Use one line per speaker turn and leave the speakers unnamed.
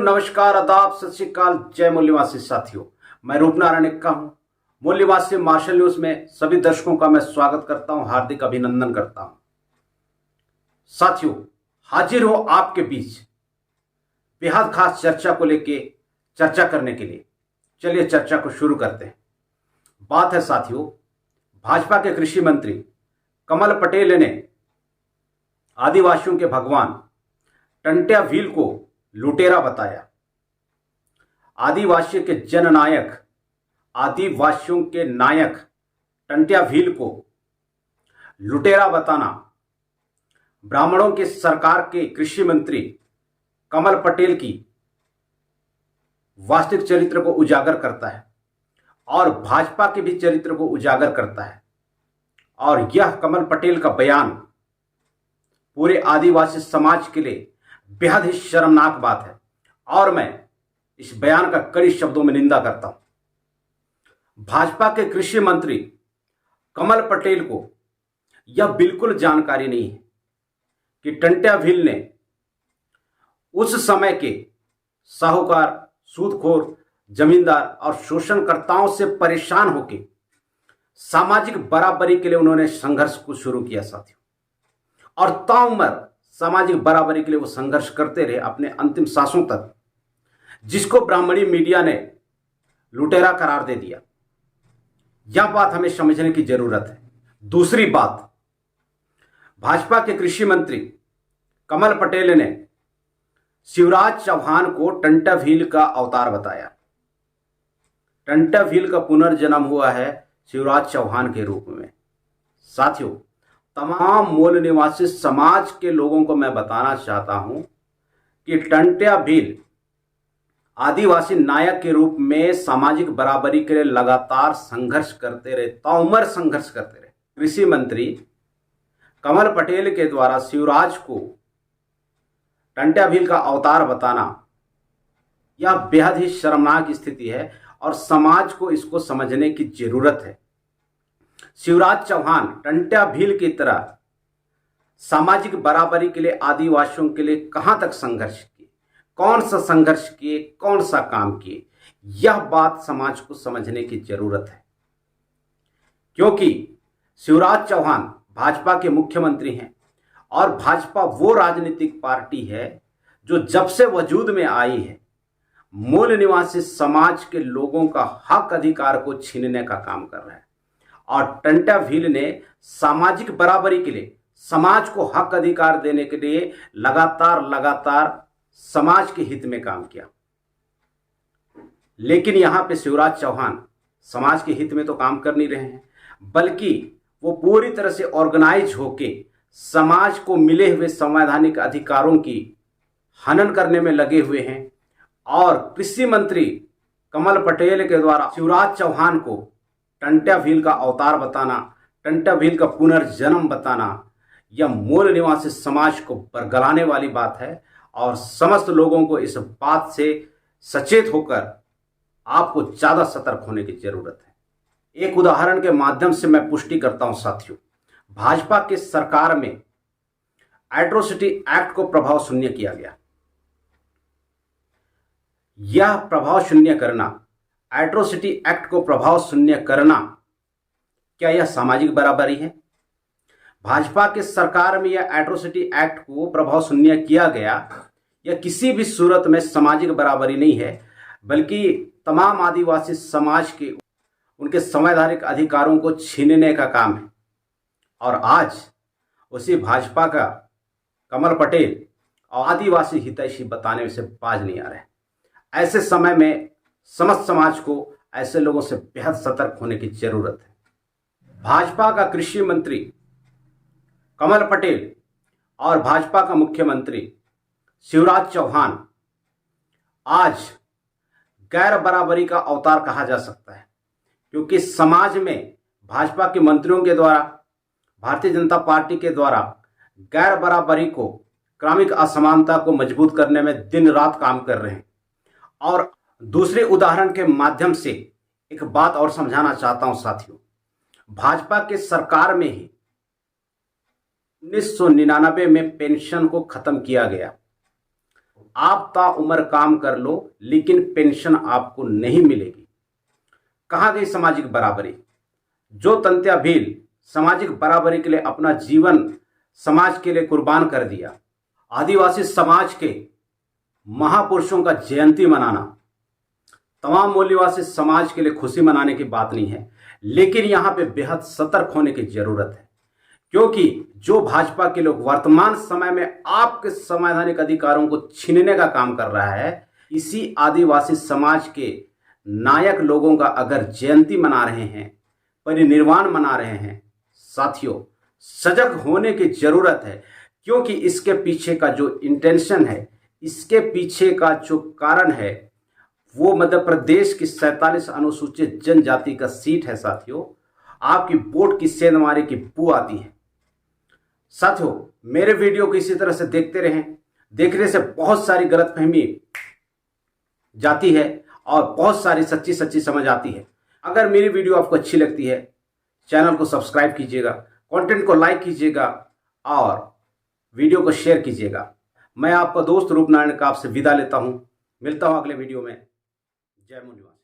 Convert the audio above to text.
नमस्कार, आदाब, सत श्री अकाल, जय मूल्यवासी साथियों। मैं रूपनारायण एक्का हूं। मूल्यवासी मार्शल न्यूज में सभी दर्शकों का मैं स्वागत करता हूं, हार्दिक अभिनंदन करता हूं। साथियों, हाजिर हो आपके बीच बेहद खास चर्चा को लेके चर्चा करने के लिए। चलिए चर्चा को शुरू करते हैं। बात है साथियों, भाजपा के कृषि मंत्री कमल पटेल ने आदिवासियों के भगवान टंट्या भील को लुटेरा बताया। आदिवासियों के जननायक, आदिवासियों के नायक टंट्या भील को लुटेरा बताना ब्राह्मणों की सरकार के कृषि मंत्री कमल पटेल की वास्तविक चरित्र को उजागर करता है और भाजपा के भी चरित्र को उजागर करता है। और यह कमल पटेल का बयान पूरे आदिवासी समाज के लिए बेहद ही शर्मनाक बात है और मैं इस बयान का कड़ी शब्दों में निंदा करता हूं। भाजपा के कृषि मंत्री कमल पटेल को यह बिल्कुल जानकारी नहीं है कि टंट्या भील ने उस समय के साहूकार, सूदखोर, जमींदार और शोषणकर्ताओं से परेशान होकर सामाजिक बराबरी के लिए उन्होंने संघर्ष को शुरू किया साथियों। और ताउम्र सामाजिक बराबरी के लिए वो संघर्ष करते रहे अपने अंतिम सांसों तक, जिसको ब्राह्मणी मीडिया ने लुटेरा करार दे दिया। यह बात हमें समझने की जरूरत है। दूसरी बात, भाजपा के कृषि मंत्री कमल पटेल ने शिवराज चौहान को टंट्या भील का अवतार बताया। टंट्या भील का पुनर्जन्म हुआ है शिवराज चौहान के रूप में। साथियों, तमाम मूल निवासी समाज के लोगों को मैं बताना चाहता हूं कि टंट्या भील आदिवासी नायक के रूप में सामाजिक बराबरी के लिए लगातार संघर्ष करते रहे, ताउम्र संघर्ष करते रहे। कृषि मंत्री कमल पटेल के द्वारा शिवराज को टंट्या भील का अवतार बताना यह बेहद ही शर्मनाक स्थिति है और समाज को इसको समझने की जरूरत है। शिवराज चौहान टंट्या भील की तरह सामाजिक बराबरी के लिए आदिवासियों के लिए कहां तक संघर्ष किए, कौन सा संघर्ष किए, कौन सा काम किए, यह बात समाज को समझने की जरूरत है। क्योंकि शिवराज चौहान भाजपा के मुख्यमंत्री हैं और भाजपा वो राजनीतिक पार्टी है जो जब से वजूद में आई है मूल निवासी समाज के लोगों का हक अधिकार को छीनने का काम कर रहा है। और टंट्या भील ने सामाजिक बराबरी के लिए, समाज को हक अधिकार देने के लिए लगातार समाज के हित में काम किया। लेकिन यहां पे शिवराज चौहान समाज के हित में तो काम कर नहीं रहे हैं, बल्कि वो पूरी तरह से ऑर्गेनाइज होके समाज को मिले हुए संवैधानिक अधिकारों की हनन करने में लगे हुए हैं। और कृषि मंत्री कमल पटेल के द्वारा शिवराज चौहान को टंट्या भील का अवतार बताना, टंट्या भील का पुनर्जन्म बताना, यह मूल निवासी समाज को बरगलाने वाली बात है। और समस्त लोगों को इस बात से सचेत होकर आपको ज्यादा सतर्क होने की जरूरत है। एक उदाहरण के माध्यम से मैं पुष्टि करता हूं साथियों, भाजपा की सरकार में एट्रोसिटी एक्ट को प्रभाव शून्य किया गया। यह प्रभाव शून्य करना, एट्रोसिटी एक्ट को प्रभाव शून्य करना, क्या यह सामाजिक बराबरी है? भाजपा की सरकार में यह एट्रोसिटी एक्ट को प्रभाव शून्य किया गया, यह किसी भी सूरत में सामाजिक बराबरी नहीं है, बल्कि तमाम आदिवासी समाज के उनके संवैधानिक अधिकारों को छीनने का काम है। और आज उसी भाजपा का कमल पटेल और आदिवासी हितैषी बताने से बाज नहीं आ रहे। ऐसे समय में समस्त समाज को ऐसे लोगों से बेहद सतर्क होने की जरूरत है। भाजपा का कृषि मंत्री कमल पटेल और भाजपा का मुख्यमंत्री शिवराज चौहान आज गैर बराबरी का अवतार कहा जा सकता है, क्योंकि समाज में भाजपा के मंत्रियों के द्वारा, भारतीय जनता पार्टी के द्वारा गैर बराबरी को, क्रमिक असमानता को मजबूत करने में दिन रात काम कर रहे हैं। और दूसरे उदाहरण के माध्यम से एक बात और समझाना चाहता हूं साथियों, भाजपा के सरकार में ही 1999 में पेंशन को खत्म किया गया। आप ताउम्र काम कर लो लेकिन पेंशन आपको नहीं मिलेगी। कहाँ गई सामाजिक बराबरी? जो तंत्या भील सामाजिक बराबरी के लिए अपना जीवन समाज के लिए कुर्बान कर दिया, आदिवासी समाज के महापुरुषों का जयंती मनाना तमाम मूल्यवासी समाज के लिए खुशी मनाने की बात नहीं है, लेकिन यहां पे बेहद सतर्क होने की जरूरत है, क्योंकि जो भाजपा के लोग वर्तमान समय में आपके संवैधानिक अधिकारों को छीनने का काम कर रहा है, इसी आदिवासी समाज के नायक लोगों का अगर जयंती मना रहे हैं, परिनिर्वाण मना रहे हैं, साथियों सजग होने की जरूरत है। क्योंकि इसके पीछे का जो इंटेंशन है, इसके पीछे का जो कारण है, वो मध्य प्रदेश की 47 अनुसूचित जनजाति का सीट है। साथियों आपकी वोट की सेंधमारे की बू आती है। साथियों मेरे वीडियो को इसी तरह से देखते रहें, देखने से बहुत सारी गलतफहमी जाती है और बहुत सारी सच्ची सच्ची समझ आती है। अगर मेरी वीडियो आपको अच्छी लगती है, चैनल को सब्सक्राइब कीजिएगा, कंटेंट को लाइक कीजिएगा और वीडियो को शेयर कीजिएगा। मैं आपका दोस्त रूपनारायण का आपसे विदा लेता हूं। मिलता हूं अगले वीडियो में। जय मुनिवास।